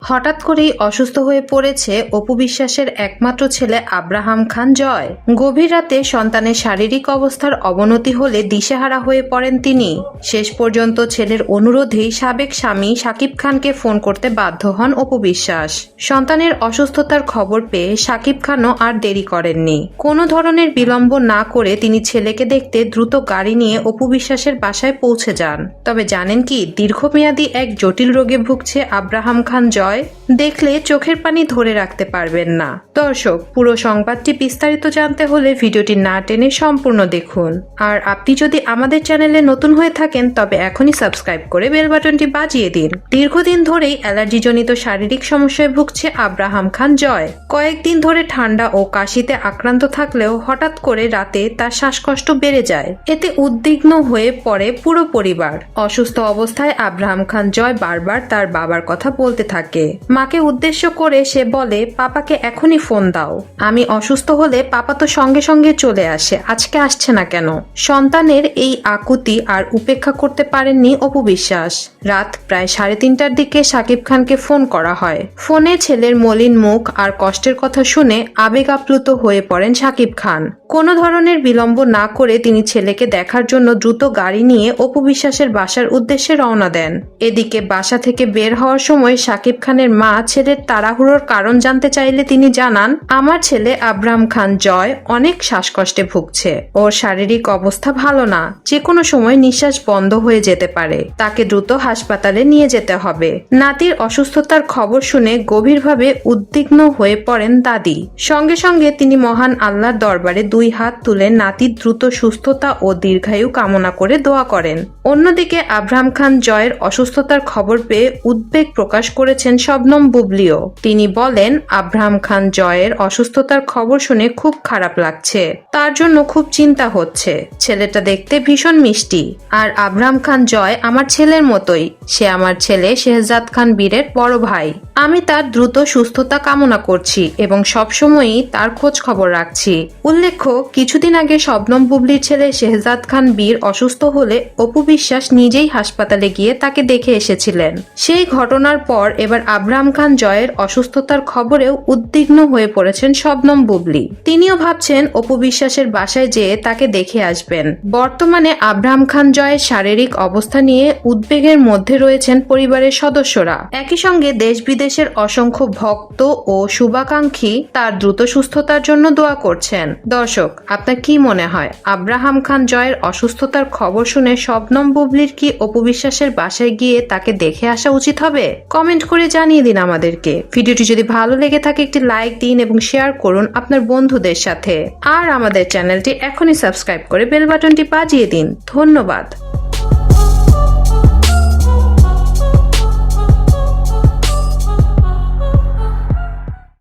হঠাৎ করেই অসুস্থ হয়ে পড়েছে অপু বিশ্বাসের একমাত্র ছেলে আব্রাহাম খান জয়। গভীর রাতে সন্তানের শারীরিক অবস্থার অবনতি হলে দিশেহারা হয়ে পড়েন তিনি। শেষ পর্যন্ত ছেলের অনুরোধেই সাবেক স্বামী শাকিব খানকে ফোন করতে বাধ্য হন অপু বিশ্বাস। সন্তানের অসুস্থতার খবর পেয়ে শাকিব খানও আর দেরি করেননি। কোনো ধরনের বিলম্ব না করে তিনি ছেলেকে দেখতে দ্রুত গাড়ি নিয়ে অপু বিশ্বাসের বাসায় পৌঁছে যান। তবে জানেন কি, দীর্ঘমেয়াদী এক জটিল রোগে ভুগছে আব্রাহাম খান জয়। দেখলে চোখের পানি ধরে রাখতে পারবেন না। দর্শক, পুরো সংবাদটি বিস্তারিত জানতে হলে ভিডিওটি না টেনে সম্পূর্ণ দেখুন। আর আপনি যদি আমাদের চ্যানেলে নতুন হয়ে থাকেন তবে এখনই সাবস্ক্রাইব করে বেল বাটনটি বাজিয়ে দিন। দীর্ঘদিন ধরেই অ্যালার্জিজনিত শারীরিক সমস্যায় ভুগছে আব্রাহাম খান জয়। কয়েকদিন ধরে ঠান্ডা ও কাশিতে আক্রান্ত থাকলেও হঠাৎ করে রাতে তার শ্বাসকষ্ট বেড়ে যায়। এতে উদ্বিগ্ন হয়ে পড়ে পুরো পরিবার। অসুস্থ অবস্থায় আব্রাহাম খান জয় বারবার তার বাবার কথা বলতে থাকে। মাকে উদ্দেশ্য করে সে বলে, পাপাকে এখনই ফোন দাও। আমি অসুস্থ হলে পাপা তো সঙ্গে সঙ্গে চলে আসে, আজকে আসছে না কেন? সন্তানের এই আকুতি আর উপেক্ষা করতে পারেননি অপু বিশ্বাস। রাত প্রায় 3:30টার দিকে শাকিব খানকে ফোন করা হয়। ফোনে ছেলের মলিন মুখ আর কষ্টের কথা শুনে আবেগ আপ্লুত হয়ে পড়েন শাকিব খান। কোনো ধরনের বিলম্ব না করে তিনি ছেলেকে দেখার জন্য দ্রুত গাড়ি নিয়ে অপু বিশ্বাসের বাসার উদ্দেশ্যে রওনা দেন। এদিকে বাসা থেকে বের হওয়ার সময় শাকিব খানের মা ছেলের তাড়াহুড়োর কারণ জানতে চাইলে তিনি জানান, আমার ছেলে আব্রাহাম খান জয় অনেক শ্বাসকষ্টে ভুগছে। ওর শারীরিক অবস্থা ভালো না, যে কোনো সময় নিঃশ্বাস বন্ধ হয়ে যেতে পারে। তাকে দ্রুত হাসপাতালে নিয়ে যেতে হবে। নাতির অসুস্থতার খবর শুনে গভীরভাবে উদ্বিগ্ন হয়ে পড়েন দাদি। সঙ্গে সঙ্গে তিনি মহান আল্লাহর দরবারে 2 হাত তুলে নাতির দ্রুত সুস্থতা ও দীর্ঘায়ু কামনা করে দোয়া করেন। অন্যদিকে আব্রাহাম খান জয়ের অসুস্থতার খবর পেয়ে উদ্বেগ প্রকাশ করেছেন শবনম বুবলিও। তিনি বলেন, আব্রাহাম খান জয়ের অসুস্থতার খবর শুনে খুব খারাপ লাগছে। তার জন্য খুব চিন্তা হচ্ছে। ছেলেটা দেখতে ভীষণ মিষ্টি। আর আব্রাহাম খান জয় আমার ছেলের মতোই। সে আমার ছেলে শেহজাদ খান বীরের বড় ভাই। আমি তার দ্রুত সুস্থতা কামনা করছি এবং সবসময়ই তার খোঁজ খবর রাখছি। উল্লেখ্য, কিছুদিন আগে শবনম বুবলির ছেলে শেহজাদ খান বীর অসুস্থ হলে অপু বিশ্বাস নিজেই হাসপাতালে গিয়ে তাকে দেখে এসেছিলেন। সেই ঘটনার পর এবার আব্রাহাম খান জয়ের অসুস্থতার খবরেও উদ্বিগ্ন হয়ে পড়েছেন শবনম বুবলি। তিনিও ভাবছেন অপু বিশ্বাসের বাসায় যেয়ে তাকে দেখে আসবেন। বর্তমানে আব্রাহাম খান জয়ের শারীরিক অবস্থা নিয়ে উদ্বেগের মধ্যে রয়েছেন পরিবারের সদস্যরা। একই সঙ্গে দেশ বিদেশের অসংখ্য ভক্ত ও শুভাকাঙ্ক্ষী তার দ্রুত সুস্থতার জন্য দোয়া করছেন। দর্শক, আপনার কি মনে হয়, আব্রাহাম খান জয়ের অসুস্থতার খবর শুনে শবনম বুবলির কি অপু বিশ্বাসের বাসায় গিয়ে তাকে দেখে আসা উচিত হবে? কমেন্ট করে জানিয়ে দিন আমাদেরকে। ভিডিওটি যদি ভালো লেগে থাকে একটি লাইক দিন এবং শেয়ার করুন আপনার বন্ধুদের সাথে। আর আমাদের চ্যানেলটি এখনই সাবস্ক্রাইব করে বেল বাটনটি বাজিয়ে দিন। ধন্যবাদ।